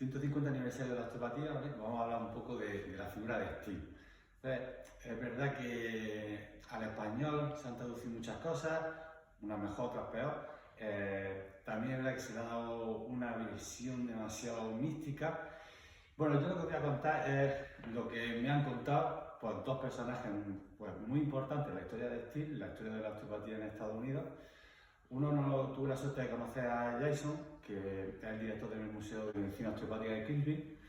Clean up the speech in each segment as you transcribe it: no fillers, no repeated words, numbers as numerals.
150 aniversario de la osteopatía, ¿vale? Vamos a hablar un poco de la figura de Steel. Entonces, es verdad que al español se han traducido muchas cosas, unas mejor, otras peor. También es verdad que se le ha dado una visión demasiado mística. Bueno, yo lo que voy a contar es lo que me han contado pues, dos personajes pues, muy importantes en la historia de Steel, la historia de la osteopatía en Estados Unidos. Uno no tuve la suerte de conocer a Jason, que es el director del Museo de Medicina Osteopática de Kirby,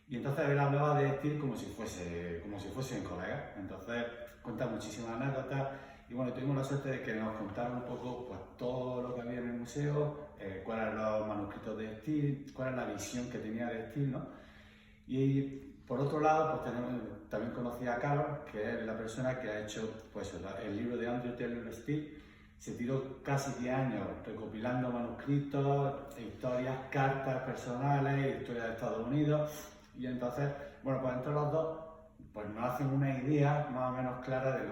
y entonces él hablaba de Steel como si fuesen colegas. Entonces cuenta muchísimas anécdotas y bueno, tuvimos la suerte de que nos contara un poco pues, todo lo que había en el museo, cuáles eran los manuscritos de Steel, cuál era la visión que tenía de Steel, ¿no? Y por otro lado, pues también conocí a Carol, que es la persona que ha hecho pues, el libro de Andrew Taylor Steel. Se tiró casi 10 años recopilando manuscritos, historias, cartas personales, historias de Estados Unidos. Y entonces, bueno, pues entre los dos pues nos hacen una idea más o menos clara de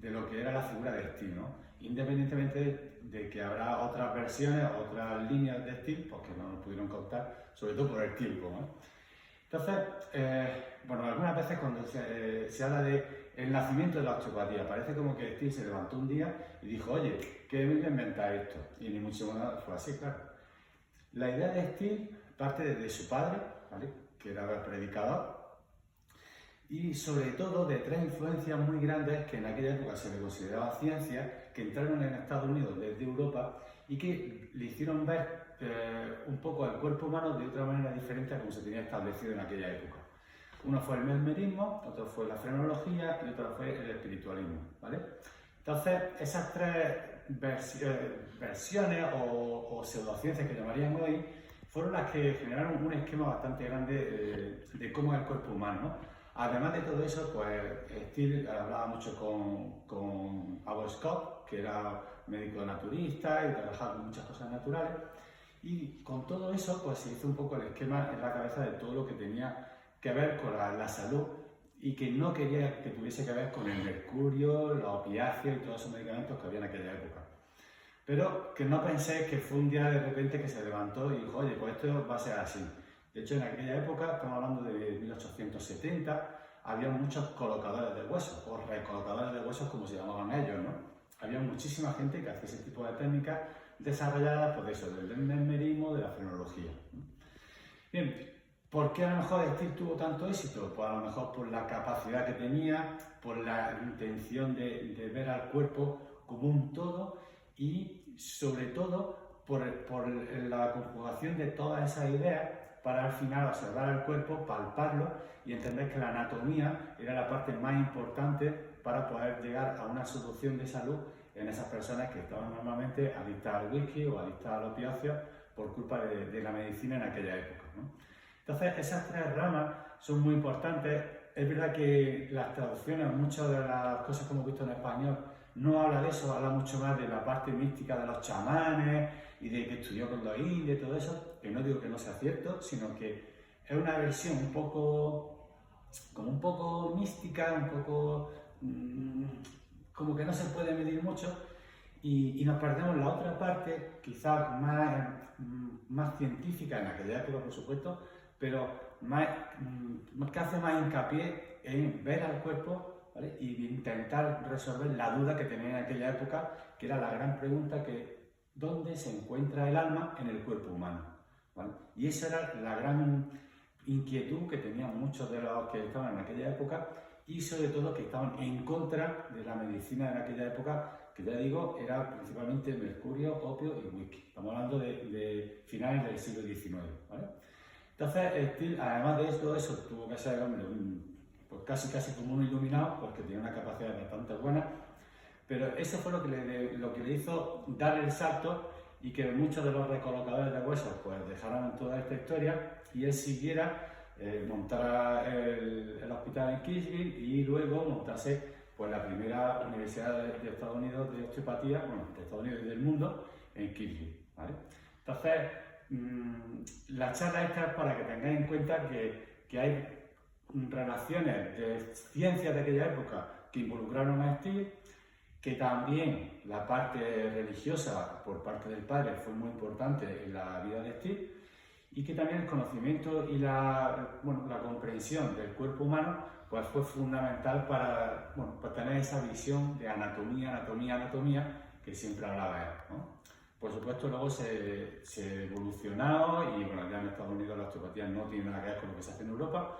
lo que era la figura de Steel, ¿no? Independientemente de que habrá otras versiones, otras líneas de Steel, pues que no nos pudieron contar, sobre todo por el tiempo, ¿no? Entonces, bueno, algunas veces cuando se habla de el nacimiento de la osteopatía, parece como que Steel se levantó un día y dijo, oye, ¿qué me voy a inventar esto? Y ni mucho menos fue así, claro. La idea de Steel parte de su padre, ¿vale? Que era predicador, y sobre todo de tres influencias muy grandes que en aquella época se le consideraba ciencia, que entraron en Estados Unidos desde Europa y que le hicieron ver un poco al cuerpo humano de otra manera diferente a como se tenía establecido en aquella época. Uno fue el mesmerismo, otro fue la frenología y otro fue el espiritualismo, ¿vale? Entonces, esas tres versiones o pseudociencias que llamaríamos hoy fueron las que generaron un esquema bastante grande de cómo es el cuerpo humano, ¿no? Además de todo eso, pues Steel hablaba mucho con Albert Scott, que era médico naturista y trabajaba con muchas cosas naturales. Y con todo eso, pues se hizo un poco el esquema en la cabeza de todo lo que tenía que ver con la salud y que no quería que tuviese que ver con el mercurio, los opiáceos y todos esos medicamentos que había en aquella época. Pero que no penséis que fue un día de repente que se levantó y dijo, oye, pues esto va a ser así. De hecho, en aquella época, estamos hablando de 1870, había muchos colocadores de huesos, o recolocadores de huesos como se llamaban ellos, ¿no? Había muchísima gente que hacía ese tipo de técnicas desarrolladas por eso, del mesmerismo, de la frenología. Bien, ¿por qué a lo mejor Steel tuvo tanto éxito? Pues a lo mejor por la capacidad que tenía, por la intención de ver al cuerpo como un todo y sobre todo por la conjugación de todas esas ideas para al final observar el cuerpo, palparlo y entender que la anatomía era la parte más importante para poder llegar a una solución de salud en esas personas que estaban normalmente adictas al whisky o adictas a los opiáceos por culpa de la medicina en aquella época, ¿no? Entonces, esas tres ramas son muy importantes. Es verdad que las traducciones, muchas de las cosas que hemos visto en español, no habla de eso, habla mucho más de la parte mística de los chamanes y de que estudió con los indios y todo eso, que no digo que no sea cierto, sino que es una versión un poco mística, un poco como que no se puede medir mucho y nos perdemos la otra parte, quizás más científica en aquella época, por supuesto, pero que hace más hincapié en ver al cuerpo, ¿vale? Y intentar resolver la duda que tenía en aquella época, que era la gran pregunta que ¿dónde se encuentra el alma en el cuerpo humano? ¿Vale? Y esa era la gran inquietud que tenían muchos de los que estaban en aquella época y sobre todo que estaban en contra de la medicina en aquella época, que ya digo, era principalmente mercurio, opio y whisky. Estamos hablando de finales del siglo XIX, ¿vale? Entonces, Steel, además de todo eso, tuvo que ser, hombre, pues casi como un iluminado, porque tenía una capacidad bastante buena, pero eso fue lo que le hizo dar el salto y que muchos de los recolocadores de huesos pues dejaran toda esta historia y él siguiera, montara el hospital en Kirchville y luego montase pues, la primera universidad de Estados Unidos de osteopatía, bueno, de Estados Unidos y del mundo, en Kirchville, ¿vale? Entonces, la charla esta es para que tengáis en cuenta que hay relaciones de ciencias de aquella época que involucraron a Steel, que también la parte religiosa por parte del padre fue muy importante en la vida de Steel y que también el conocimiento y la comprensión del cuerpo humano pues fue fundamental para tener esa visión de anatomía que siempre hablaba él, ¿no? Por supuesto, luego se evolucionó y bueno, ya en Estados Unidos la osteopatía no tiene nada que ver con lo que se hace en Europa,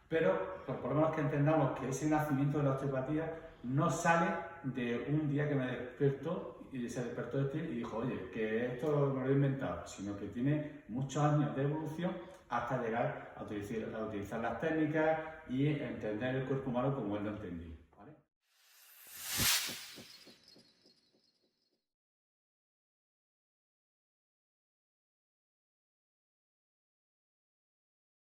pero por lo menos que entendamos que ese nacimiento de la osteopatía no sale de un día que me despierto y se despertó de ti y dijo, oye, que esto me lo he inventado, sino que tiene muchos años de evolución hasta llegar a utilizar las técnicas y entender el cuerpo humano como él lo entendía.